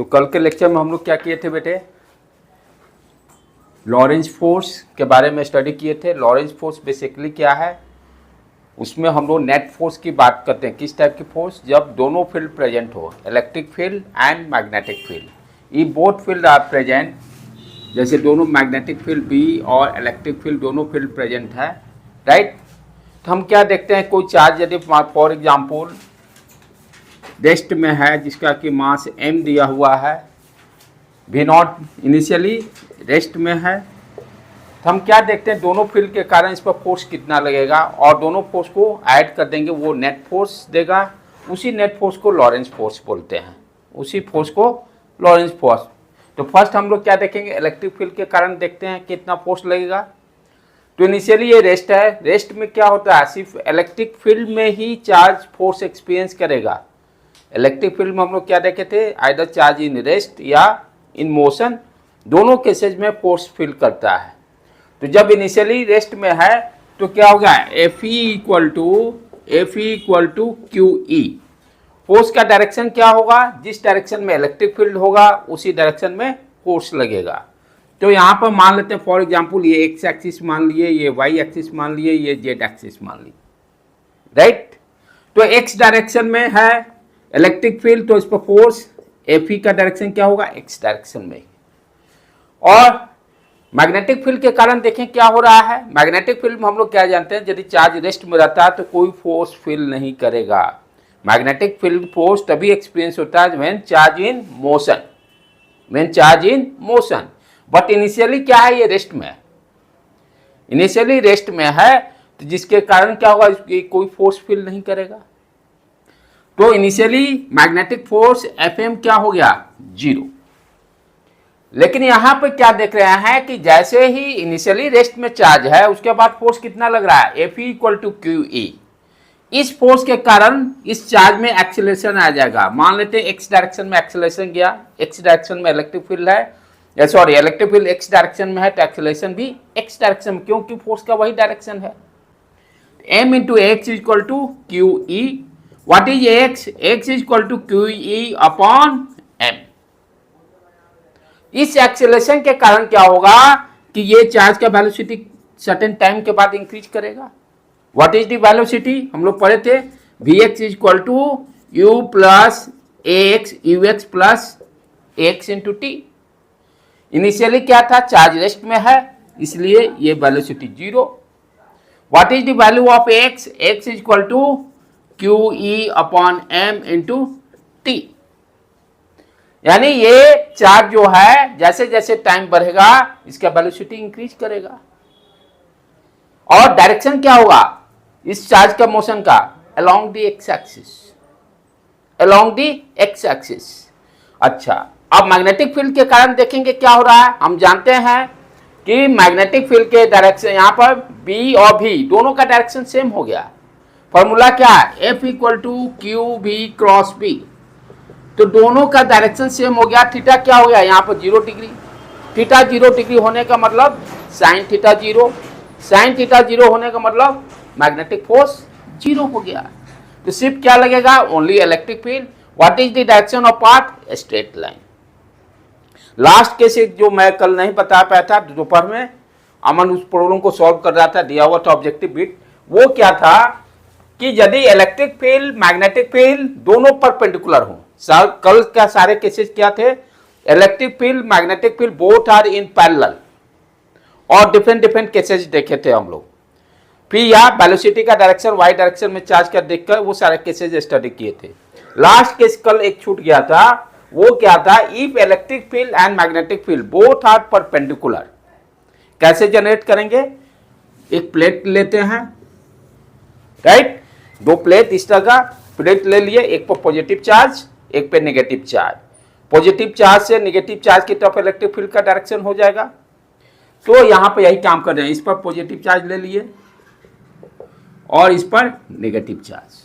तो कल के लेक्चर में हम लोग क्या किए थे बेटे, लॉरेंज फोर्स के बारे में स्टडी किए थे। लॉरेंज फोर्स बेसिकली क्या है, उसमें हम लोग नेट फोर्स की बात करते हैं। किस टाइप की फोर्स, जब दोनों फील्ड प्रेजेंट हो, electric field and magnetic field. ये बोथ फील्ड आर प्रेजेंट, जैसे दोनों मैग्नेटिक फील्ड बी और इलेक्ट्रिक फील्ड दोनों फील्ड प्रेजेंट है, राइट। तो हम क्या देखते हैं, कोई चार्ज यदि फॉर एग्जांपल रेस्ट में है जिसका कि मास m दिया हुआ है, v0 इनिशियली रेस्ट में है, तो हम क्या देखते हैं, दोनों फील्ड के कारण इस पर फोर्स कितना लगेगा और दोनों फोर्स को ऐड कर देंगे, वो नेट फोर्स देगा। उसी नेट फोर्स को लॉरेंज फोर्स बोलते हैं, उसी फोर्स को लॉरेंज फोर्स। तो फर्स्ट हम लोग क्या देखेंगे, इलेक्ट्रिक फील्ड के कारण देखते हैं कितना फोर्स लगेगा। तो इनिशियली ये रेस्ट है, रेस्ट में क्या होता है, सिर्फ इलेक्ट्रिक फील्ड में ही चार्ज फोर्स एक्सपीरियंस करेगा। इलेक्ट्रिक फील्ड में हम लोग क्या देखे थे, आइदर चार्ज इन रेस्ट या इन मोशन, दोनों केसेज में फोर्स फील करता है। तो जब इनिशियली रेस्ट में है तो क्या होगा, F E equal to Q E. Force का डायरेक्शन क्या होगा, जिस डायरेक्शन में इलेक्ट्रिक फील्ड होगा उसी डायरेक्शन में फोर्स लगेगा। तो यहाँ पर मान लेते हैं फॉर एग्जांपल ये एक्स एक्सिस मान लिए, ये वाई एक्सिस मान लिए, ये जेड एक्सिस मान लिए, राइट। तो एक्स डायरेक्शन में है इलेक्ट्रिक फील्ड, तो इस पर फोर्स एफ ई का डायरेक्शन क्या होगा, एक्स डायरेक्शन में। और मैग्नेटिक फील्ड के कारण देखें क्या हो रहा है, मैग्नेटिक फील्ड में हम लोग क्या जानते हैं, यदि चार्ज रेस्ट में रहता है तो कोई फोर्स फील नहीं करेगा। मैग्नेटिक फील्ड फोर्स तभी एक्सपीरियंस होता है when charge in motion, when charge in motion. But initially क्या है, ये रेस्ट में है, इनिशियली रेस्ट में है, तो जिसके कारण क्या होगा, कोई फोर्स फील नहीं करेगा। तो initially magnetic force F M क्या हो गया, 0। लेकिन यहां पर क्या देख रहे हैं कि जैसे ही इनिशियली रेस्ट में चार्ज है उसके बाद फोर्स कितना लग रहा है, F E equal to Q E. इस फोर्स के कारण इस चार्ज में एक्सीलरेशन आ जाएगा। मान लेते हैं एक्स डायरेक्शन में एक्सीलरेशन गया, एक्स डायरेक्शन में इलेक्ट्रिक फील्ड है, sorry electric field x direction में है, तो एक्सीलरेशन भी एक्स डायरेक्शन में, क्योंकि फोर्स का वही डायरेक्शन है। m into X equal to Q E. What is x? x is equal to Q E upon m। इस एक्सेलरेशन के कारण क्या होगा कि ये चार्ज का वेलोसिटी सर्टेन टाइम के बाद इंक्रीज करेगा। व्हाट इज द वेलोसिटी, हम लोग पढ़े थे, vx is equal to u plus ax, ux plus ax into T. Initially क्या था, चार्ज रेस्ट में है, इसलिए ये velocity 0। What is the value of x? x is equal to Q E upon M into T. यानी ये charge जो है जैसे जैसे टाइम बढ़ेगा इसका वेलोसिटी इंक्रीज करेगा। और डायरेक्शन क्या होगा इस चार्ज का मोशन का, along the x axis, along the x axis. अच्छा, अब मैग्नेटिक फील्ड के कारण देखेंगे क्या हो रहा है। हम जानते हैं कि मैग्नेटिक फील्ड के डायरेक्शन यहाँ पर बी और भी दोनों का डायरेक्शन सेम हो गया। फॉर्मूला क्या है, F equal to Q B cross B. तो दोनों का डायरेक्शन सेम हो गया। थीटा क्या हो गया, यहाँ पर 0 डिग्री। थीटा 0 डिग्री होने का मतलब साइन थीटा 0, साइन थीटा 0 होने का मतलब मैग्नेटिक फोर्स 0 हो गया। तो सिर्फ क्या लगेगा, only electric field. What is the direction of path, straight line. Last case जो मैं कल नहीं बता पाया था दोपहर में, अमन उस प्रॉब्लम को सॉल्व कर रहा था, दिया हुआ था ऑब्जेक्टिव बिट। वो क्या था कि यदि इलेक्ट्रिक फील्ड मैग्नेटिक फील्ड दोनों परपेंडिकुलर हो, कल का सारे केसेस क्या थे, electric field magnetic field both are in parallel, और डिफरेंट डिफरेंट केसेस देखे थे हम लोग। फिर यहाँ वेलोसिटी का डायरेक्शन वाई डायरेक्शन में चार्ज का देखकर वो सारे केसेस स्टडी किए थे। लास्ट केस कल एक छूट गया था, वो क्या था, if electric field and magnetic field both are perpendicular. कैसे जनरेट करेंगे, एक प्लेट लेते हैं, राइट, दो प्लेट इस तरह का प्लेट ले लिए, एक पर पॉजिटिव चार्ज एक पे नेगेटिव चार्ज। पॉजिटिव चार्ज से नेगेटिव चार्ज की तरफ इलेक्ट्रिक फील्ड का डायरेक्शन हो जाएगा। तो यहां पे यही काम कर रहे हैं, इस पर पॉजिटिव चार्ज ले लिए और इस पर negative charge.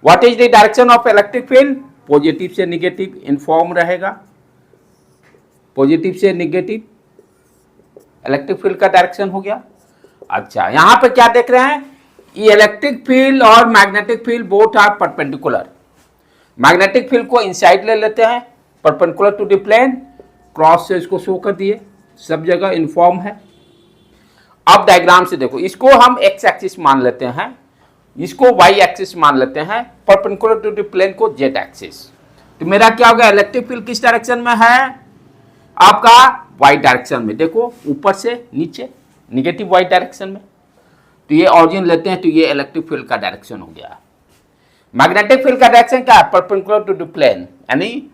What is the direction of electric field, positive से नेगेटिव इनफॉर्म रहेगा, पॉजिटिव से नेगेटिव इलेक्ट्रिक फील्ड का डायरेक्शन हो गया। अच्छा, यहां पे क्या देख रहे हैं, ये इलेक्ट्रिक फील्ड और magnetic field both are perpendicular. Magnetic field को इनसाइड ले लेते हैं, perpendicular to the plane, cross से इसको शो कर दिए, सब जगह इन्फॉर्म है। अब डायग्राम से देखो, इसको हम एक्स एक्सिस मान लेते हैं, इसको वाई एक्सिस मान लेते हैं, परपेंडिकुलर टू द प्लेन को जेड एक्सिस। तो मेरा क्या होगा, इलेक्ट्रिक फील्ड किस डायरेक्शन में है, आपका वाई डायरेक्शन में। देखो ऊपर से नीचे निगेटिव वाई डायरेक्शन में। तो ये ऑरिजिन लेते हैं, तो ये इलेक्ट्रिक फील्ड का डायरेक्शन हो गया। मैग्नेटिक फील्ड का डायरेक्शन क्या है, परपेंडिकुलर टू द प्लेन, यानी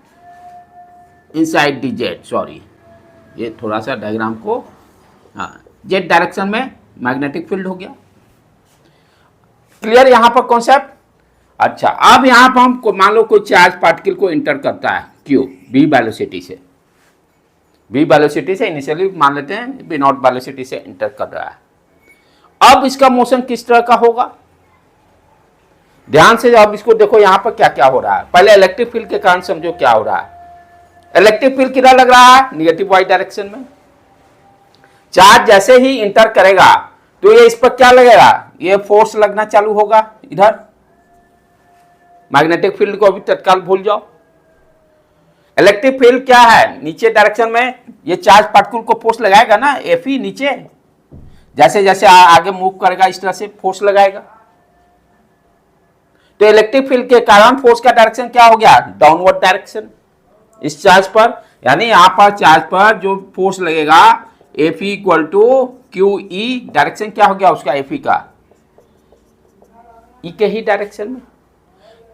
इनसाइड दी जेड, सॉरी ये थोड़ा सा डायग्राम को, हाँ जेड डायरेक्शन में मैग्नेटिक फील्ड हो गया। क्लियर यहां पर कॉन्सेप्ट। अच्छा, अब यहां पर हम मान लो कोई चार्ज पार्टिकल को इंटर करता है क्यू बी वेलोसिटी से, बी वेलोसिटी से इनिशियली मान लेते हैं बी नॉट वेलोसिटी से इंटर कर रहा है। अब इसका मोशन किस तरह का होगा, ध्यान से अब इसको देखो, यहां पर क्या क्या हो रहा है। पहले इलेक्ट्रिक फील्ड के कारण समझो क्या हो रहा है। इलेक्ट्रिक फील्ड किधर लग रहा है, निगेटिव वाई डायरेक्शन में। चार्ज जैसे ही इंटर करेगा तो ये इस पर क्या लगेगा, ये फोर्स लगना चालू होगा इधर। मैग्नेटिक फील्ड को अभी तत्काल भूल जाओ। इलेक्ट्रिक फील्ड क्या है, नीचे डायरेक्शन में ये चार्ज पार्टिकल को फोर्स लगाएगा ना, एफ ई नीचे, जैसे जैसे आगे मूव करेगा इस तरह से फोर्स लगाएगा। तो इलेक्ट्रिक फील्ड के कारण फोर्स का डायरेक्शन क्या हो गया, डाउनवर्ड डायरेक्शन इस चार्ज पर। यानी यहां पर चार्ज पर जो फोर्स लगेगा F E equal to Q E, direction क्या हो गया उसका, एफ ई का ई के ही डायरेक्शन में।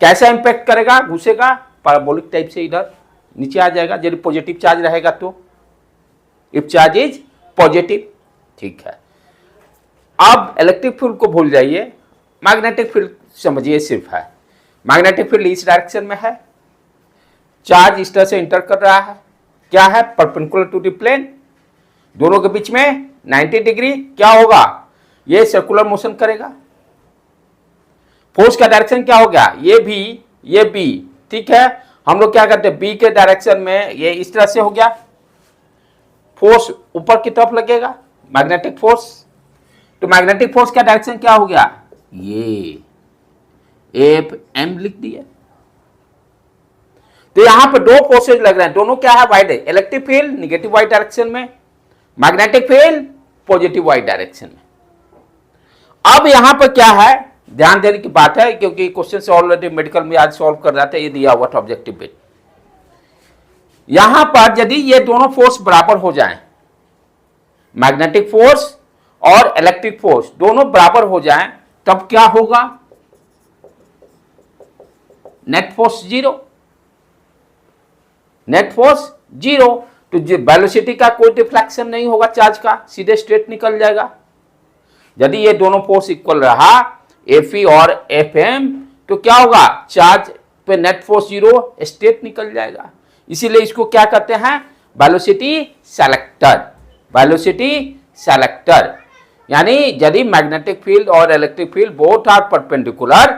कैसा इंपैक्ट करेगा, घुसेगा पैराबोलिक टाइप से इधर नीचे आ जाएगा, यदि पॉजिटिव चार्ज रहेगा तो, इफ चार्ज इज पॉजिटिव। ठीक है, अब इलेक्ट्रिक फील्ड को भूल जाइए, मैग्नेटिक फील्ड समझिए सिर्फ है। मैग्नेटिक फील्ड इस डायरेक्शन में है, चार्ज इस तरह से इंटर कर रहा है, क्या है, परपेंडिकुलर टू द प्लेन, दोनों के बीच में 90 डिग्री, क्या होगा, ये सर्कुलर मोशन करेगा। फोर्स का डायरेक्शन क्या हो गया, ये भी ये बी, ठीक है। हम लोग क्या करते हैं, बी के डायरेक्शन में ये इस तरह से हो गया, फोर्स ऊपर की तरफ लगेगा मैग्नेटिक फोर्स। तो मैग्नेटिक फोर्स का डायरेक्शन क्या हो गया, ये एफ एम लिख दिया। तो यहां पर दो फोर्सेज लग रहे हैं, दोनों क्या है, Y, electric field negative Y direction में, magnetic field positive Y direction में। अब यहां पर क्या है, ध्यान देने की बात है, क्योंकि क्वेश्चन ऑलरेडी मेडिकल में आज सॉल्व कर रहा था, ये दिया हुआ था ऑब्जेक्टिव बिट। यहां पर यदि ये दोनों फोर्स बराबर हो जाएं, मैग्नेटिक फोर्स और इलेक्ट्रिक फोर्स दोनों बराबर हो जाएं, तब क्या होगा, net force zero, net force zero. तो वेलोसिटी का कोई डिफ्लेक्शन नहीं होगा, चार्ज का सीधे स्ट्रेट निकल जाएगा। यदि ये दोनों फोर्स इक्वल रहा, एफ ई और एफ एम, तो क्या होगा, चार्ज पे नेट फोर्स जीरो, स्ट्रेट निकल जाएगा। इसीलिए इसको क्या कहते हैं, वेलोसिटी सेलेक्टर, वेलोसिटी सेलेक्टर। यानी यदि मैग्नेटिक फील्ड और electric field both are perpendicular,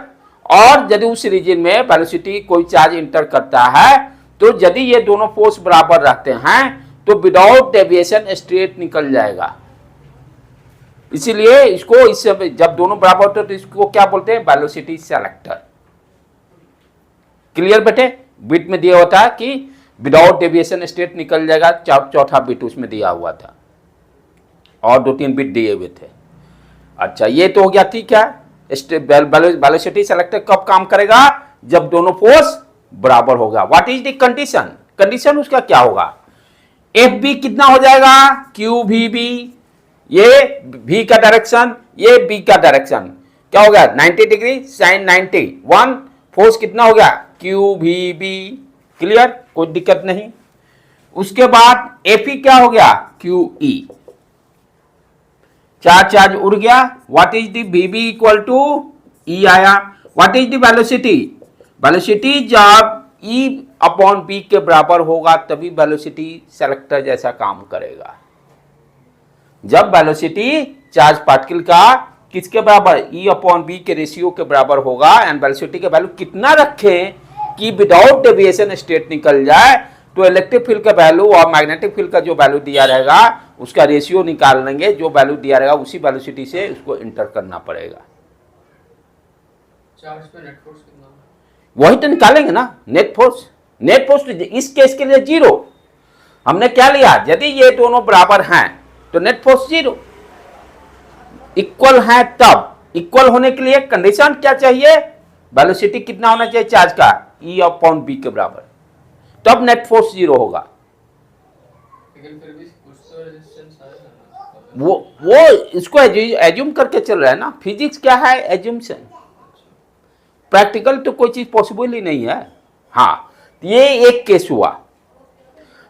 और यदि उस रीजन में वेलोसिटी कोई चार्ज इंटर करता है, तो यदि ये दोनों फोर्स बराबर रहते हैं तो विदाउट डेविएशन स्ट्रेट निकल जाएगा। इसीलिए इसको इससे जब दोनों बराबर होते हैं तो इसको क्या बोलते हैं, वेलोसिटी सेलेक्टर। क्लियर बेटे, बिट में दिया होता है कि विदाउट डेविएशन स्ट्रेट निकल जाएगा, चौथा बिट उसमें दिया हुआ था, और 2-3 बिट दिए हुए थे। अच्छा, ये तो हो गया, ठीक है। वेलोसिटी सेलेक्टर कब काम करेगा, जब दोनों फोर्स बराबर होगा। What is the condition, condition उसका क्या होगा, एफ बी कितना हो जाएगा, क्यू वी बी, ये v का डायरेक्शन, ये b का डायरेक्शन, क्या हो गया 90 डिग्री साइन 90, 1 फोर्स कितना हो गया, क्यू वी बी। क्लियर, कोई दिक्कत नहीं। उसके बाद एफ ई क्या हो गया, क्यू ई, चार्ज उड़ गया। What is the B B equal to E आया। What is the velocity, velocity जब E अपॉन B के बराबर होगा तभी वेलोसिटी सेलेक्टर जैसा काम करेगा। जब वेलोसिटी चार्ज पार्टिकल का किसके बराबर, E अपॉन B के रेशियो के बराबर होगा, एंड वेलोसिटी के वैल्यू कितना रखें कि विदाउट डेविएशन स्ट्रेट निकल जाए, तो इलेक्ट्रिक फील्ड का वैल्यू और मैग्नेटिक फील्ड का जो वैल्यू दिया रहेगा उसका रेशियो निकाल लेंगे, जो वैल्यू दिया रहेगा उसी वेलोसिटी से उसको इंटर करना पड़ेगा। चार्ज पे नेट फोर्स कितना, वही तो निकालेंगे ना, नेट फोर्स। नेट फोर्स इस केस के लिए 0। हमने क्या लिया, यदि ये दोनों बराबर हैं तो नेट फोर्स 0। इक्वल है तब, इक्वल होने के लिए कंडीशन क्या चाहिए, वेलोसिटी कितना होना चाहिए चार्ज का, E अपॉन बी के बराबर, तब नेट फोर्स 0 होगा। लेकिन फिर भी कुछ तो रेजिस्टेंस आएगा ना। वो इसको एज्यूम करके चल रहा है ना, फिजिक्स क्या है, एज्यूमशन। प्रैक्टिकल तो कोई चीज पॉसिबल ही नहीं है। हाँ, ये एक केस हुआ।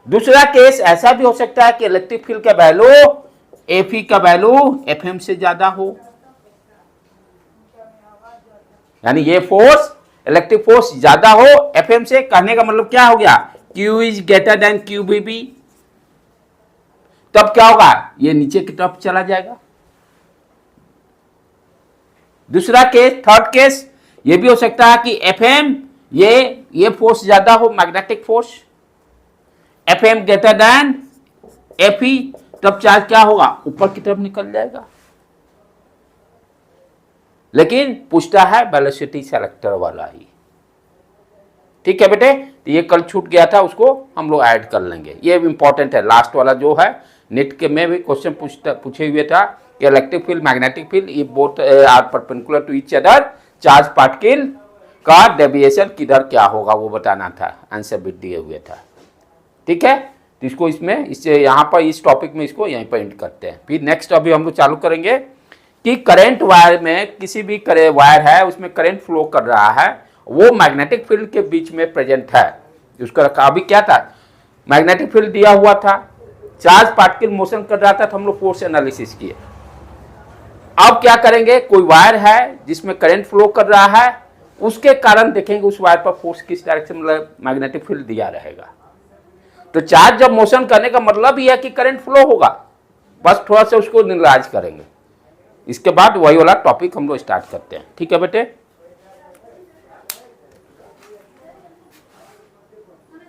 दूसरा केस ऐसा भी हो सकता है कि इलेक्ट्रिक फील्ड का वैल्यू एफई का वैल्यू एफएम से ज्यादा हो, यानी ये फोर्स इलेक्ट्रिक फोर्स ज्यादा हो एफएम से। कहने का मतलब क्या हो गया, Q is greater than QVB। तब क्या होगा, ये नीचे की तरफ चला जाएगा। दूसरा केस, थर्ड केस, ये भी हो सकता है कि एफएम ये फोर्स ज्यादा हो, magnetic force, FM greater than FE, तब चार्ज क्या होगा, ऊपर की तरफ निकल जाएगा। लेकिन पूछता है वेलोसिटी सेलेक्टर वाला ही। ठीक है बेटे, तो ये कल छूट गया था, उसको हम लोग ऐड कर लेंगे। ये इंपॉर्टेंट है, लास्ट वाला जो है नेट के में भी क्वेश्चन पूछे हुए था कि इलेक्ट्रिक फील्ड मैग्नेटिक फील्ड ये both are perpendicular to each other, charge particle का डेविएशन किधर क्या होगा वो बताना था, आंसर भी दिए हुए था। ठीक है, तो इसको इसमें इससे यहाँ पर इस टॉपिक में इसको यहीं पर एंड करते हैं। फिर नेक्स्ट अभी हम लोग चालू करेंगे कि करंट वायर में, किसी भी वायर है उसमें करंट फ्लो कर रहा है, वो मैग्नेटिक फील्ड के बीच में प्रेजेंट है। उसका अभी क्या था, मैग्नेटिक फील्ड दिया हुआ था, चार्ज पार्टिकल मोशन कर रहा था, तो हम लोग फोर्स एनालिसिस किए। अब क्या करेंगे, कोई वायर है जिसमें करंट फ्लो कर रहा है, उसके कारण देखेंगे उस वायर पर फोर्स किस डायरेक्शन में मैग्नेटिक फील्ड दिया रहेगा। तो चार्ज जब मोशन करने का मतलब ही है कि करंट फ्लो होगा, बस थोड़ा सा उसको एनालाइज करेंगे। इसके बाद वही वाला टॉपिक हम लोग स्टार्ट करते हैं। ठीक है बेटे।